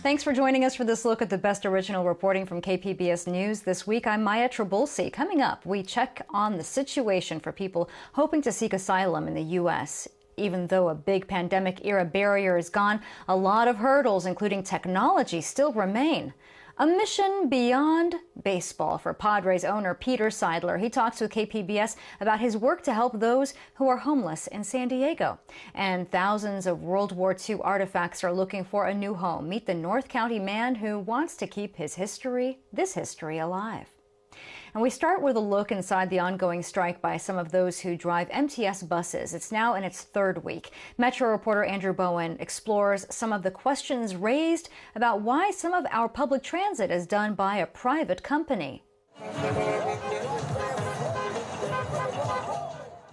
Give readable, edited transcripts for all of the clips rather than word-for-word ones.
Thanks for joining us for this look at the best original reporting from KPBS News. This week, I'm Maya Trabulsi. Coming up, we check on the situation for people hoping to seek asylum in the U.S. Even though a big pandemic-era barrier is gone, a lot of hurdles, including technology, still remain. A mission beyond baseball for Padres owner Peter Seidler. He talks with KPBS about his work to help those who are homeless in San Diego. And thousands of World War II artifacts are looking for a new home. Meet the North County man who wants to keep this history alive. And we start with a look inside the ongoing strike by some of those who drive MTS buses. It's now in its third week. Metro reporter Andrew Bowen explores some of the questions raised about why some of our public transit is done by a private company.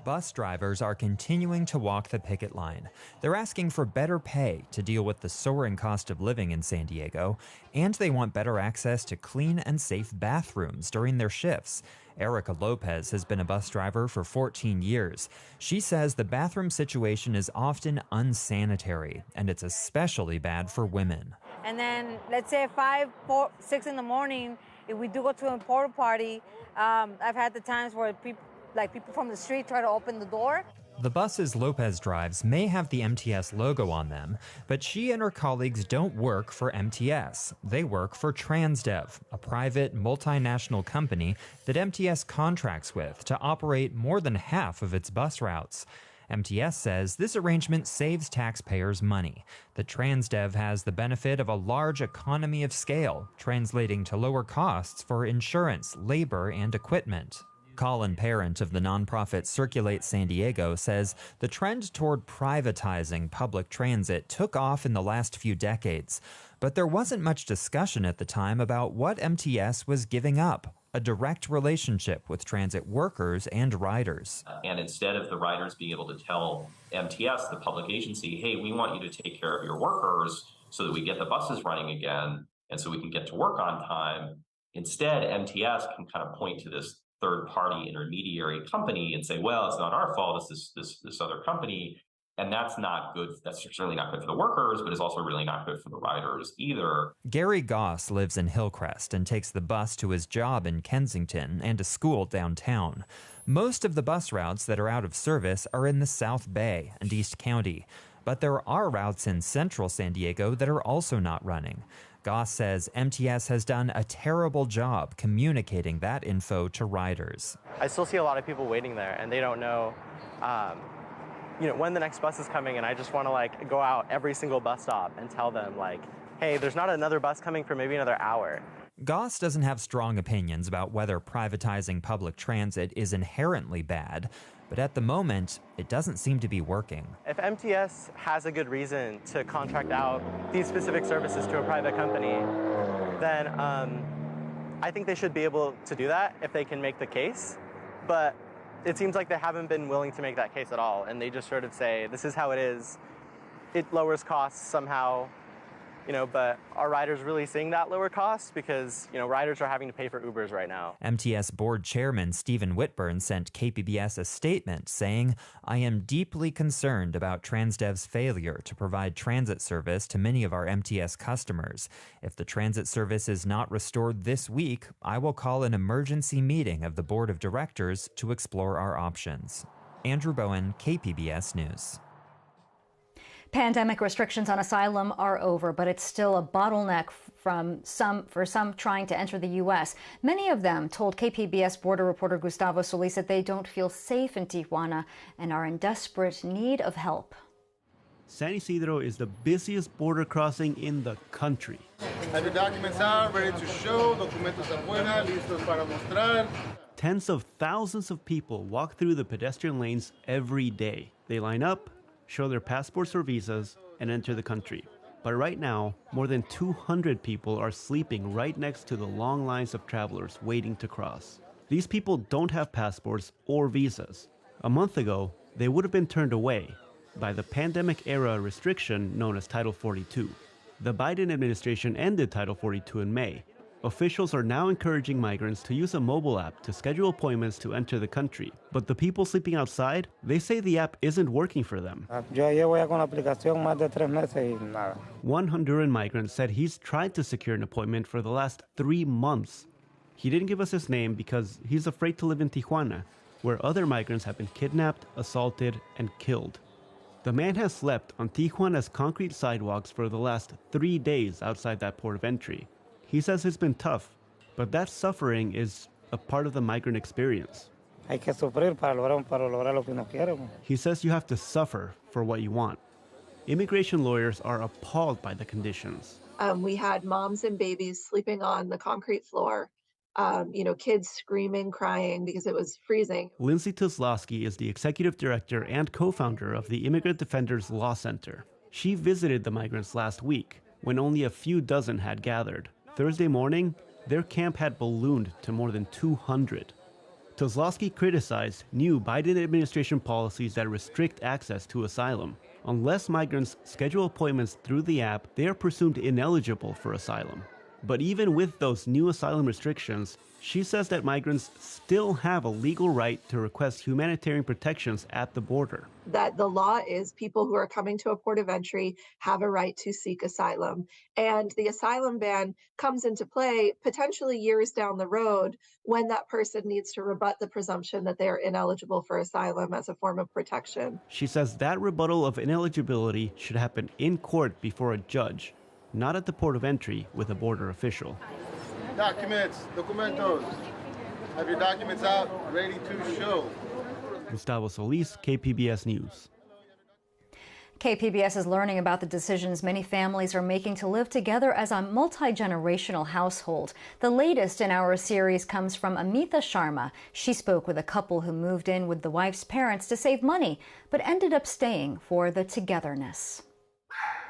Bus drivers are continuing to walk the picket line. They're asking for better pay to deal with the soaring cost of living in San Diego, and they want better access to clean and safe bathrooms during their shifts. Erica Lopez has been a bus driver for 14 years. She says the bathroom situation is often unsanitary, and it's especially bad for women. And then, let's say 5, 4, 6 in the morning, if we do go to a porta potty, I've had the times where people from the street try to open the door. The buses Lopez drives may have the MTS logo on them, but she and her colleagues don't work for MTS. They work for Transdev, a private multinational company that MTS contracts with to operate more than half of its bus routes. MTS says this arrangement saves taxpayers money. The Transdev has the benefit of a large economy of scale, translating to lower costs for insurance, labor, and equipment. Colin Parent of the nonprofit Circulate San Diego says the trend toward privatizing public transit took off in the last few decades, but there wasn't much discussion at the time about what MTS was giving up: a direct relationship with transit workers and riders. And instead of the riders being able to tell MTS, the public agency, hey, we want you to take care of your workers so that we get the buses running again and so we can get to work on time, instead MTS can kind of point to this third-party intermediary company and say, well, it's not our fault, it's this other company. And that's not good. That's certainly not good for the workers, but it's also really not good for the riders either. Gary Goss lives in Hillcrest and takes the bus to his job in Kensington and to school downtown. Most of the bus routes that are out of service are in the South Bay and East County, but there are routes in central San Diego that are also not running. Goss says MTS has done a terrible job communicating that info to riders. I still see a lot of people waiting there, and they don't know, when the next bus is coming, and I just want to go out every single bus stop and tell them hey, there's not another bus coming for maybe another hour. Goss doesn't have strong opinions about whether privatizing public transit is inherently bad, but at the moment, it doesn't seem to be working. If MTS has a good reason to contract out these specific services to a private company, then I think they should be able to do that if they can make the case. But it seems like they haven't been willing to make that case at all, and they just sort of say, this is how it is. It lowers costs somehow. But are riders really seeing that lower cost? Because, riders are having to pay for Ubers right now. MTS board chairman Stephen Whitburn sent KPBS a statement saying, I am deeply concerned about Transdev's failure to provide transit service to many of our MTS customers. If the transit service is not restored this week, I will call an emergency meeting of the board of directors to explore our options. Andrew Bowen, KPBS News. Pandemic restrictions on asylum are over, but it's still a bottleneck for some trying to enter the U.S. Many of them told KPBS border reporter Gustavo Solis that they don't feel safe in Tijuana and are in desperate need of help. San Isidro is the busiest border crossing in the country. Have your documents out, ready to show, documentos afuera, listos para mostrar. Tens of thousands of people walk through the pedestrian lanes every day. They line up, show their passports or visas, and enter the country. But right now, more than 200 people are sleeping right next to the long lines of travelers waiting to cross. These people don't have passports or visas. A month ago, they would have been turned away by the pandemic-era restriction known as Title 42. The Biden administration ended Title 42 in May, Officials are now encouraging migrants to use a mobile app to schedule appointments to enter the country. But the people sleeping outside, they say the app isn't working for them. One Honduran migrant said he's tried to secure an appointment for the last 3 months. He didn't give us his name because he's afraid to live in Tijuana, where other migrants have been kidnapped, assaulted, and killed. The man has slept on Tijuana's concrete sidewalks for the last 3 days outside that port of entry. He says it's been tough, but that suffering is a part of the migrant experience. He says you have to suffer for what you want. Immigration lawyers are appalled by the conditions. We had moms and babies sleeping on the concrete floor, kids screaming, crying because it was freezing. Lindsay Kozlowski is the executive director and co-founder of the Immigrant Defenders Law Center. She visited the migrants last week when only a few dozen had gathered. Thursday morning, their camp had ballooned to more than 200. Kozlowski criticized new Biden administration policies that restrict access to asylum. Unless migrants schedule appointments through the app, they are presumed ineligible for asylum. But even with those new asylum restrictions, she says that migrants still have a legal right to request humanitarian protections at the border. That the law is people who are coming to a port of entry have a right to seek asylum. And the asylum ban comes into play potentially years down the road when that person needs to rebut the presumption that they are ineligible for asylum as a form of protection. She says that rebuttal of ineligibility should happen in court before a judge, not at the port of entry with a border official. Documentos. Have your documents out, ready to show. Gustavo Solis, KPBS News. KPBS is learning about the decisions many families are making to live together as a multi-generational household. The latest in our series comes from Amita Sharma. She spoke with a couple who moved in with the wife's parents to save money, but ended up staying for the togetherness.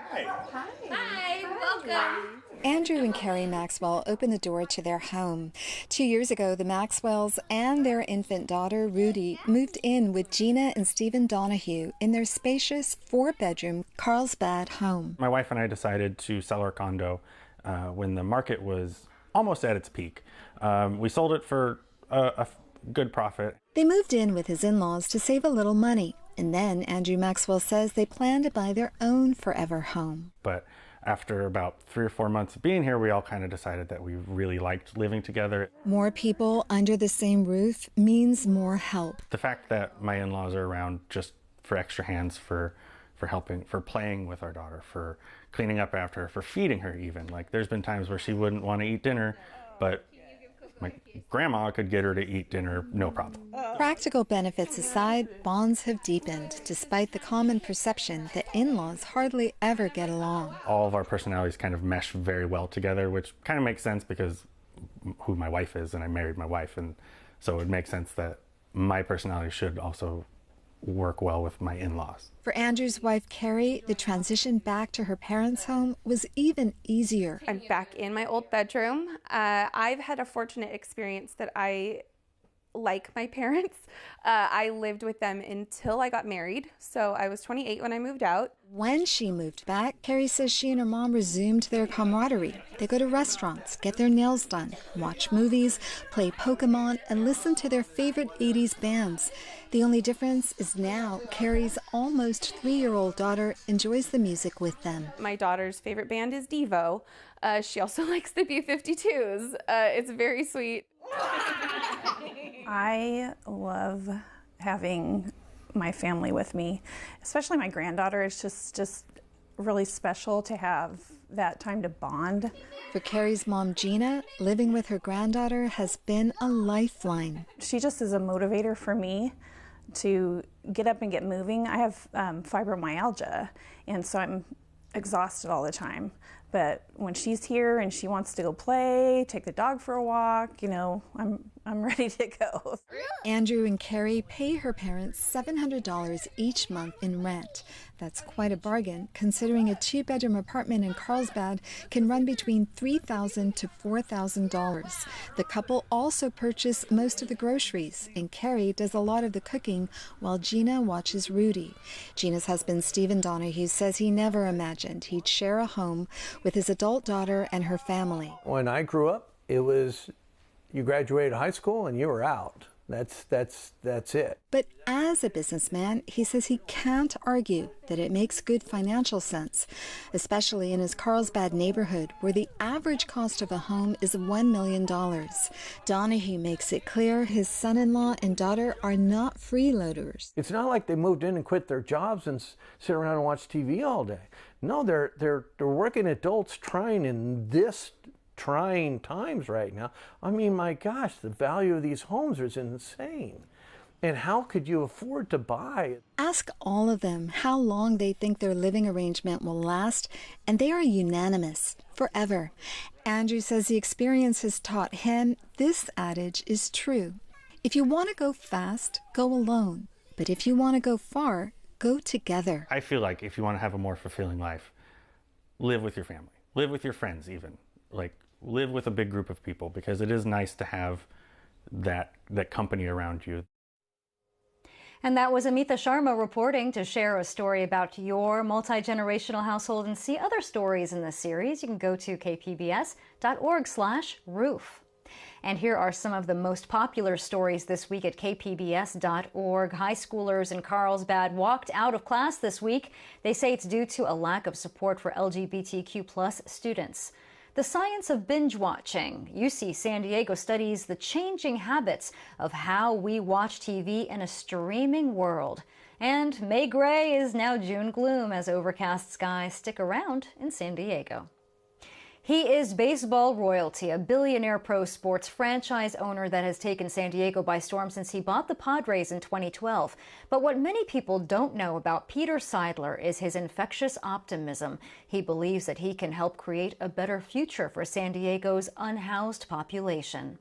Hi, welcome. Andrew and Carrie Maxwell opened the door to their home. 2 years ago, the Maxwells and their infant daughter, Rudy, moved in with Gina and Stephen Donahue in their spacious 4-bedroom Carlsbad home. My wife and I decided to sell our condo when the market was almost at its peak. We sold it for a good profit. They moved in with his in-laws to save a little money. And then Andrew Maxwell says they plan to buy their own forever home. But after about 3 or 4 months of being here, we all kind of decided that we really liked living together. More people under the same roof means more help. The fact that my in-laws are around just for extra hands, for helping, for playing with our daughter, for cleaning up after her, for feeding her even. Like there's been times where she wouldn't want to eat dinner, but my grandma could get her to eat dinner, no problem. Practical benefits aside, bonds have deepened, despite the common perception that in-laws hardly ever get along. All of our personalities kind of mesh very well together, which kind of makes sense because who my wife is, and I married my wife, and so it makes sense that my personality should also work well with my in-laws. For Andrew's wife, Carrie, the transition back to her parents' home was even easier. I'm back in my old bedroom. I've had a fortunate experience that I like my parents. I lived with them until I got married, so I was 28 when I moved out. When she moved back, Carrie says she and her mom resumed their camaraderie. They go to restaurants, get their nails done, watch movies, play Pokemon, and listen to their favorite 80s bands. The only difference is now Carrie's almost 3-year-old daughter enjoys the music with them. My daughter's favorite band is Devo. She also likes the B-52s. It's very sweet. I love having my family with me, especially my granddaughter. It's just really special to have that time to bond. For Carrie's mom, Gina, living with her granddaughter has been a lifeline. She just is a motivator for me to get up and get moving. I have fibromyalgia, and so I'm exhausted all the time. But when she's here and she wants to go play, take the dog for a walk, I'm ready to go. Andrew and Carrie pay her parents $700 each month in rent. That's quite a bargain, considering a 2-bedroom apartment in Carlsbad can run between $3,000 to $4,000. The couple also purchase most of the groceries, and Carrie does a lot of the cooking while Gina watches Rudy. Gina's husband, Stephen Donahue, says he never imagined he'd share a home with his adult daughter and her family. When I grew up, it was, you graduated high school and you were out. That's it. But as a businessman, he says he can't argue that it makes good financial sense, especially in his Carlsbad neighborhood, where the average cost of a home is $1 million. Donahue makes it clear his son-in-law and daughter are not freeloaders. It's not like they moved in and quit their jobs and sit around and watch TV all day. No, they're working adults trying in this trying times right now. I mean, my gosh, the value of these homes is insane. And how could you afford to buy? Ask all of them how long they think their living arrangement will last, and they are unanimous: forever. Andrew says the experience has taught him this adage is true. If you want to go fast, go alone. But if you want to go far, go together. I feel like if you want to have a more fulfilling life, live with your family, live with your friends even. Like, live with a big group of people, because it is nice to have that company around you. And that was Amita Sharma reporting. To share a story about your multi-generational household and see other stories in this series, you can go to kpbs.org/roof. And here are some of the most popular stories this week at kpbs.org. High schoolers in Carlsbad walked out of class this week. They say it's due to a lack of support for LGBTQ+ students. The science of binge watching. UC San Diego studies the changing habits of how we watch TV in a streaming world. And May gray is now June gloom as overcast skies stick around in San Diego. He is baseball royalty, a billionaire pro sports franchise owner that has taken San Diego by storm since he bought the Padres in 2012. But what many people don't know about Peter Seidler is his infectious optimism. He believes that he can help create a better future for San Diego's unhoused population.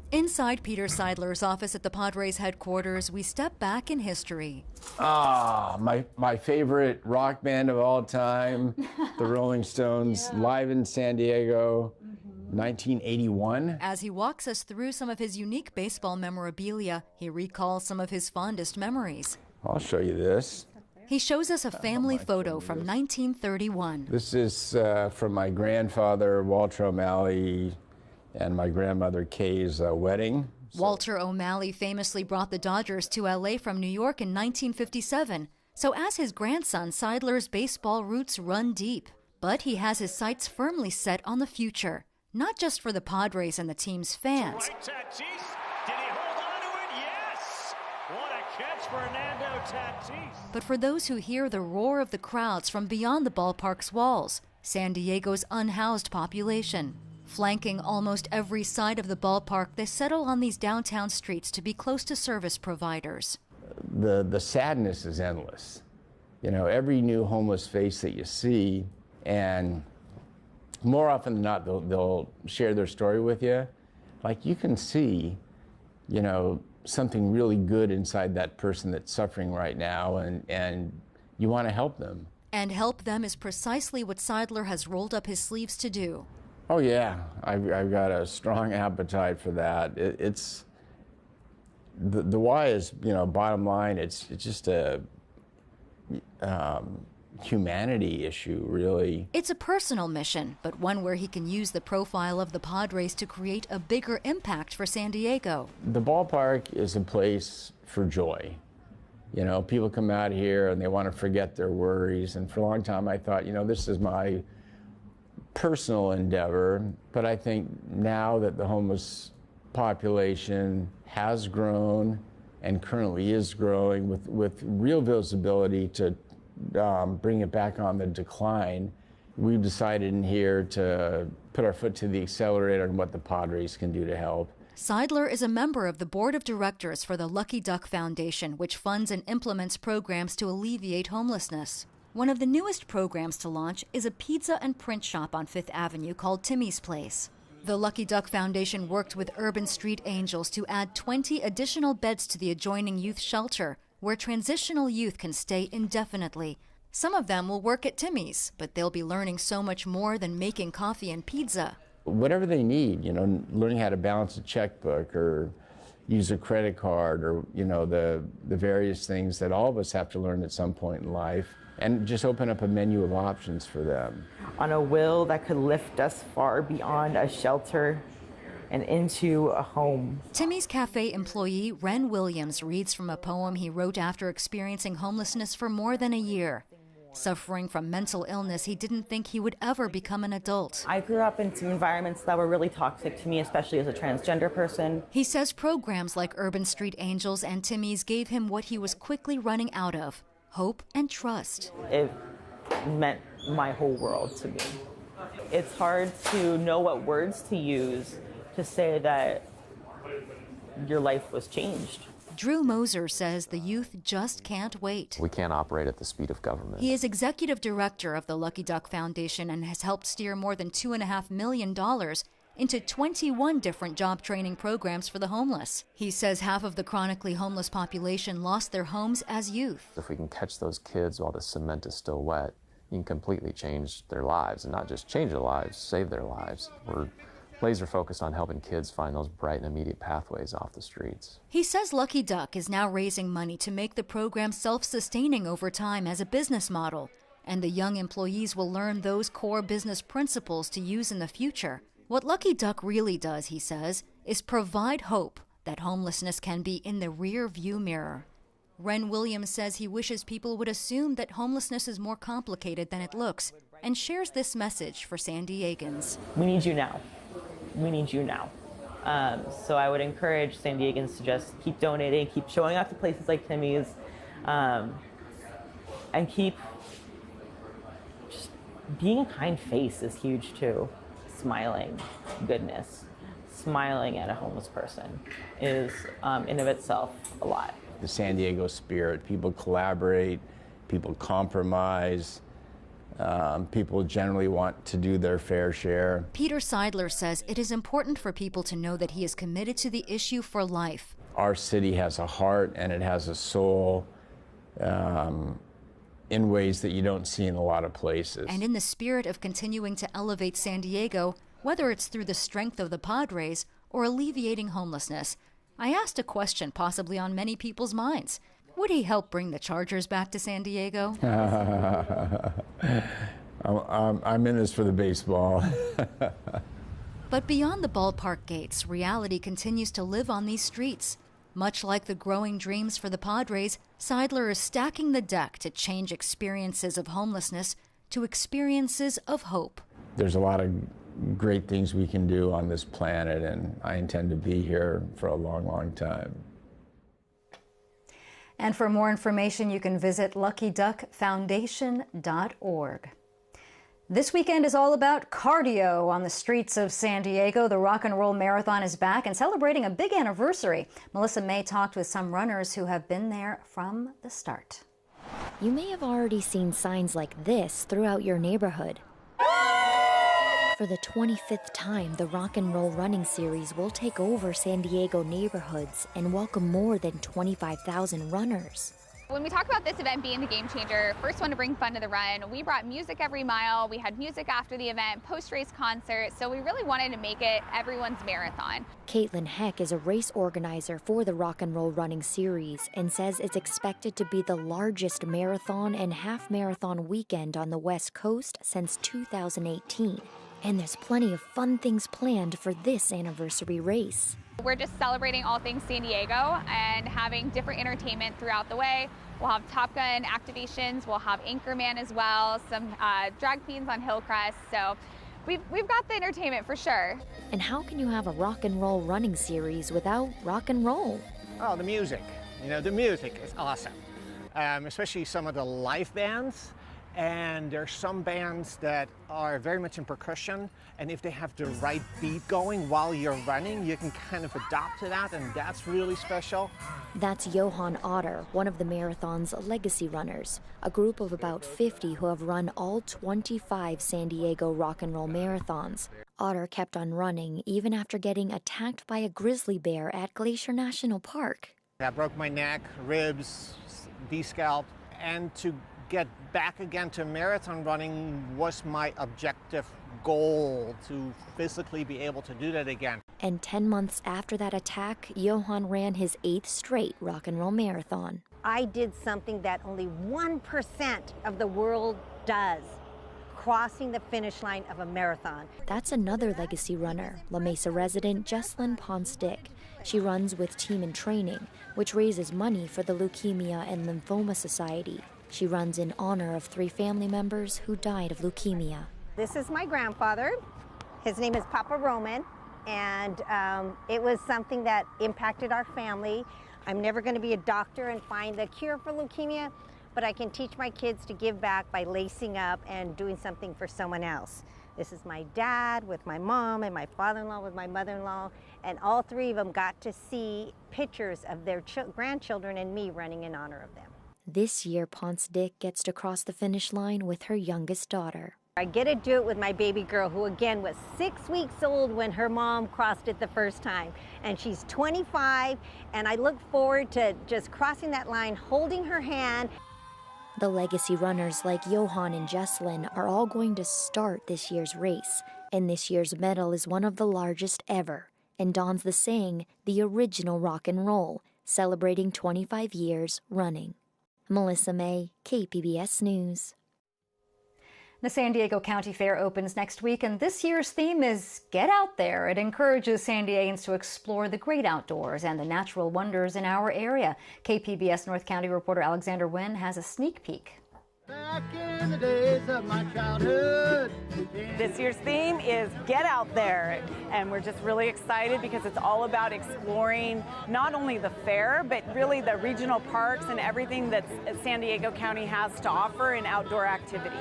Inside Peter Seidler's office at the Padres headquarters, we step back in history. My favorite rock band of all time, the Rolling Stones, live in San Diego, 1981. As he walks us through some of his unique baseball memorabilia, he recalls some of his fondest memories. I'll show you this. He shows us a family photo from 1931. This is from my grandfather, Walter O'Malley, and my grandmother Kay's wedding. Walter O'Malley famously brought the Dodgers to L.A. from New York in 1957. So as his grandson, Seidler's baseball roots run deep. But he has his sights firmly set on the future, not just for the Padres and the team's fans. Did he hold on to it? Yes! What a catch, Fernando Tatis! But for those who hear the roar of the crowds from beyond the ballpark's walls, San Diego's unhoused population. Flanking almost every side of the ballpark, they settle on these downtown streets to be close to service providers. The sadness is endless. You know, every new homeless face that you see, and more often than not, they'll share their story with you. Like, you can see, you know, something really good inside that person that's suffering right now, and you want to help them. And help them is precisely what Seidler has rolled up his sleeves to do. Oh yeah, I've got a strong appetite for that. It's the why is, you know, bottom line, it's just a humanity issue, really. It's a personal mission, but one where he can use the profile of the Padres to create a bigger impact for San Diego. The ballpark is a place for joy. You know, people come out here and they want to forget their worries, and for a long time I thought, you know, this is my personal endeavor, but I think now that the homeless population has grown and currently is growing with real visibility to bring it back on the decline, we've decided in here to put our foot to the accelerator on what the Padres can do to help. Seidler is a member of the board of directors for the Lucky Duck Foundation, which funds and implements programs to alleviate homelessness. One of the newest programs to launch is a pizza and print shop on Fifth Avenue called Timmy's Place. The Lucky Duck Foundation worked with Urban Street Angels to add 20 additional beds to the adjoining youth shelter, where transitional youth can stay indefinitely. Some of them will work at Timmy's, but they'll be learning so much more than making coffee and pizza. Whatever they need, you know, learning how to balance a checkbook or use a credit card, or, you know, the various things that all of us have to learn at some point in life. and just open up a menu of options for them. On a will that could lift us far beyond a shelter and into a home. Timmy's Cafe employee Ren Williams reads from a poem he wrote after experiencing homelessness for more than a year. Suffering from mental illness, he didn't think he would ever become an adult. I grew up in some environments that were really toxic to me, especially as a transgender person. He says programs like Urban Street Angels and Timmy's gave him what he was quickly running out of: hope and trust. It meant my whole world to me. It's hard to know what words to use to say that your life was changed. Drew Moser says the youth just can't wait. We can't operate at the speed of government. He is executive director of the Lucky Duck Foundation and has helped steer more than $2.5 million into 21 different job training programs for the homeless. He says half of the chronically homeless population lost their homes as youth. If we can catch those kids while the cement is still wet, you can completely change their lives, and not just change their lives, save their lives. We're laser focused on helping kids find those bright and immediate pathways off the streets. He says Lucky Duck is now raising money to make the program self-sustaining over time as a business model, and the young employees will learn those core business principles to use in the future. What Lucky Duck really does, he says, is provide hope that homelessness can be in the rear view mirror. Ren Williams says he wishes people would assume that homelessness is more complicated than it looks, and shares this message for San Diegans. We need you now. We need you now. So I would encourage San Diegans to just keep donating, keep showing up to places like Timmy's, and keep just being a kind face is huge too. Smiling, goodness, smiling at a homeless person is in of itself a lot. The San Diego spirit, people collaborate, people compromise. People generally want to do their fair share. Peter Seidler says it is important for people to know that he is committed to the issue for life. Our city has a heart and it has a soul in ways that you don't see in a lot of places. And in the spirit of continuing to elevate San Diego, whether it's through the strength of the Padres or alleviating homelessness, I asked a question possibly on many people's minds. Would he help bring the Chargers back to San Diego? I'm in this for the baseball. But beyond the ballpark gates, reality continues to live on these streets. Much like the growing dreams for the Padres, Seidler is stacking the deck to change experiences of homelessness to experiences of hope. There's a lot of great things we can do on this planet, and I intend to be here for a long, long time. And for more information, you can visit luckyduckfoundation.org. This weekend is all about cardio on the streets of San Diego. The Rock and Roll Marathon is back and celebrating a big anniversary. Melissa May talked with some runners who have been there from the start. You may have already seen signs like this throughout your neighborhood. For the 25th time, the Rock and Roll Running Series will take over San Diego neighborhoods and welcome more than 25,000 runners. When we talk about this event being the game changer, first one to bring fun to the run, we brought music every mile. We had music after the event, post-race concert, so we really wanted to make it everyone's marathon. Caitlin Heck is a race organizer for the Rock and Roll Running Series and says it's expected to be the largest marathon and half marathon weekend on the West Coast since 2018. And there's plenty of fun things planned for this anniversary race. We're just celebrating all things San Diego and having different entertainment throughout the way. We'll have Top Gun activations, we'll have Anchorman as well, some drag queens on Hillcrest, so we've got the entertainment for sure. And how can you have a rock and roll running series without rock and roll? Oh, the music. You know, the music is awesome, especially some of the live bands. And there's some bands that are very much in percussion, and if they have the right beat going while you're running, you can kind of adapt to that, and that's really special. That's Johan Otter, one of the marathon's legacy runners, a group of about 50 who have run all 25 San Diego rock and roll marathons. Otter kept on running even after getting attacked by a grizzly bear at Glacier National Park. I broke my neck, ribs, descalped, and to get back again to marathon running was my objective goal, to physically be able to do that again. And 10 months after that attack, Johan ran his 8th straight rock and roll marathon. I did something that only 1% of the world does, crossing the finish line of a marathon. That's another legacy runner, La Mesa resident Jesslyn Ponce-Dick. She runs with Team in Training, which raises money for the Leukemia and Lymphoma Society. She runs in honor of 3 family members who died of leukemia. This is my grandfather. His name is Papa Roman, and it was something that impacted our family. I'm never going to be a doctor and find the cure for leukemia, but I can teach my kids to give back by lacing up and doing something for someone else. This is my dad with my mom and my father-in-law with my mother-in-law, and all 3 of them got to see pictures of their grandchildren and me running in honor of them. This year, Ponce-Dick gets to cross the finish line with her youngest daughter. I get to do it with my baby girl, who again was 6 weeks old when her mom crossed it the first time. And she's 25, and I look forward to just crossing that line, holding her hand. The legacy runners like Johan and Jesslyn are all going to start this year's race. And this year's medal is one of the largest ever, and dons the saying, the original rock and roll, celebrating 25 years running. Melissa May, KPBS News. The San Diego County Fair opens next week, and this year's theme is Get Out There. It encourages San Diegans to explore the great outdoors and the natural wonders in our area. KPBS North County reporter Alexander Wynn has a sneak peek. Back in the days of my childhood. This year's theme is Get Out There, and we're just really excited because it's all about exploring not only the fair, but really the regional parks and everything that San Diego County has to offer in outdoor activity.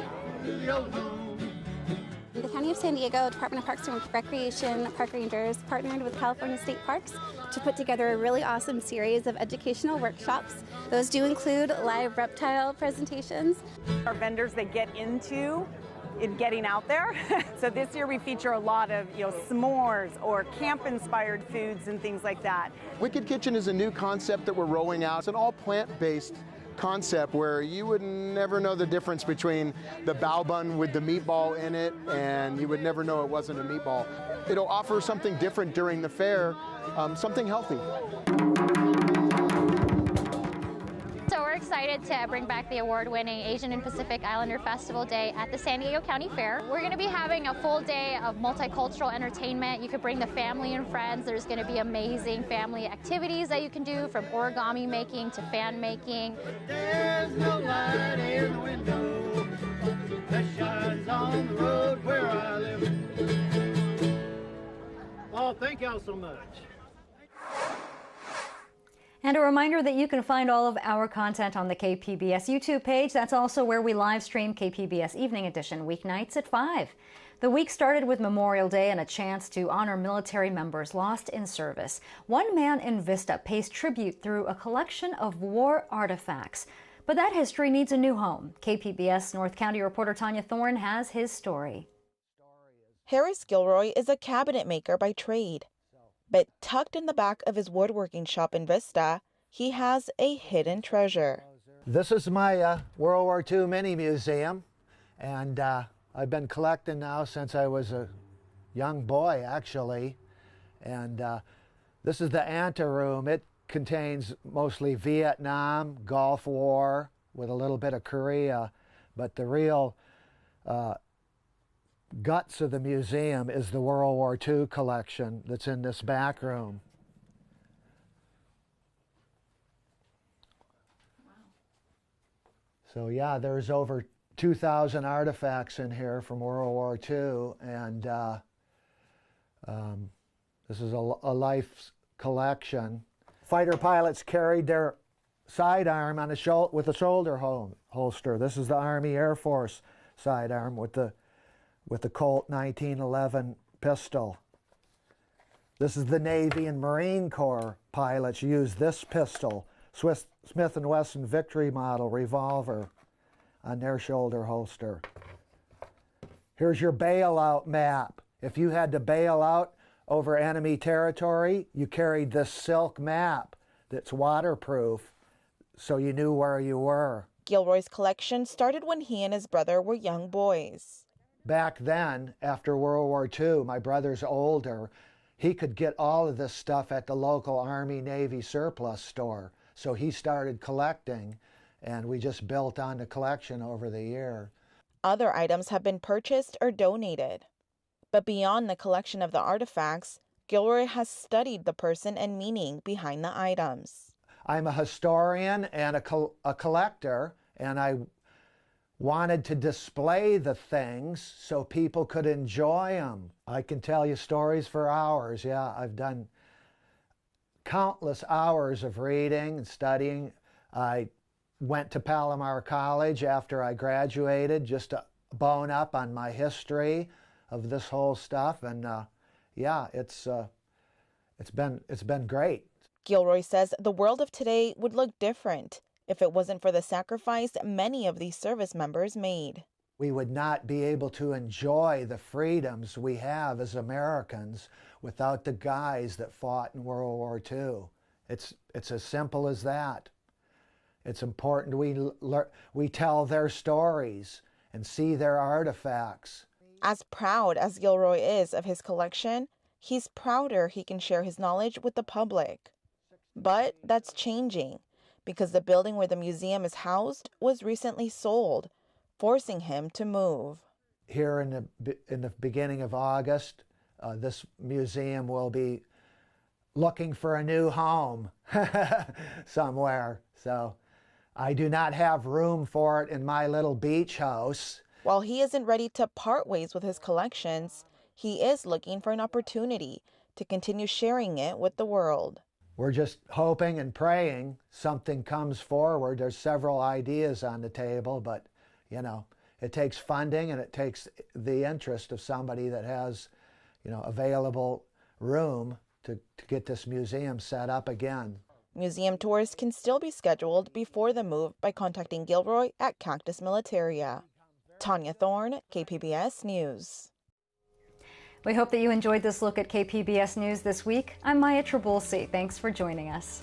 The County of San Diego Department of Parks and Recreation Park Rangers partnered with California State Parks to put together a really awesome series of educational workshops. Those do include live reptile presentations. Our vendors that get into in getting out there. So this year we feature a lot of s'mores or camp-inspired foods and things like that. Wicked Kitchen is a new concept that we're rolling out. It's an all plant-based concept where you would never know the difference between the bao bun with the meatball in it, and you would never know it wasn't a meatball. It'll offer something different during the fair, something healthy. So we're excited to bring back the award-winning Asian and Pacific Islander Festival Day at the San Diego County Fair. We're going to be having a full day of multicultural entertainment. You could bring the family and friends. There's going to be amazing family activities that you can do, from origami making to fan making. There's no light in the window that shines on the road where I live. Oh, thank y'all so much. And a reminder that you can find all of our content on the KPBS YouTube page. That's also where we live stream KPBS Evening Edition weeknights at 5. The week started with Memorial Day and a chance to honor military members lost in service. One man in Vista pays tribute through a collection of war artifacts. But that history needs a new home. KPBS North County reporter Tanya Thorne has his story. Harris Gilroy is a cabinet maker by trade. But tucked in the back of his woodworking shop in Vista, he has a hidden treasure. This is my World War II mini museum, and I've been collecting now since I was a young boy, actually. And this is the anteroom. It contains mostly Vietnam, Gulf War, with a little bit of Korea, but the real guts of the museum is the World War II collection that's in this back room. Wow. So yeah, there's over 2,000 artifacts in here from World War II, and this is a life collection. Fighter pilots carried their sidearm on a with a shoulder holster. This is the Army Air Force sidearm with the Colt 1911 pistol. This is the Navy and Marine Corps pilots use this pistol, Smith & Wesson Victory model revolver, on their shoulder holster. Here's your bailout map. If you had to bail out over enemy territory, you carried this silk map that's waterproof, so you knew where you were. Gilroy's collection started when he and his brother were young boys. Back then, after World War II, my brother's older, he could get all of this stuff at the local Army Navy surplus store. So he started collecting, and we just built on the collection over the year. Other items have been purchased or donated. But beyond the collection of the artifacts, Gilroy has studied the person and meaning behind the items. I'm a historian and a collector, and I wanted to display the things so people could enjoy them. I can tell you stories for hours. Yeah, I've done countless hours of reading and studying. I went to Palomar College after I graduated just to bone up on my history of this whole stuff, and yeah, it's been great. Gilroy says the world of today would look different if it wasn't for the sacrifice many of these service members made. We would not be able to enjoy the freedoms we have as Americans without the guys that fought in World War II. It's as simple as that. It's important we tell their stories and see their artifacts. As proud as Gilroy is of his collection, he's prouder he can share his knowledge with the public. But that's changing, because the building where the museum is housed was recently sold, forcing him to move. Here in the beginning of August, this museum will be looking for a new home somewhere. So I do not have room for it in my little beach house. While he isn't ready to part ways with his collections, he is looking for an opportunity to continue sharing it with the world. We're just hoping and praying something comes forward. There's several ideas on the table, but, you know, it takes funding and it takes the interest of somebody that has, you know, available room to get this museum set up again. Museum tours can still be scheduled before the move by contacting Gilroy at Cactus Militaria. Tanya Thorne, KPBS News. We hope that you enjoyed this look at KPBS News this week. I'm Maya Trabulsi. Thanks for joining us.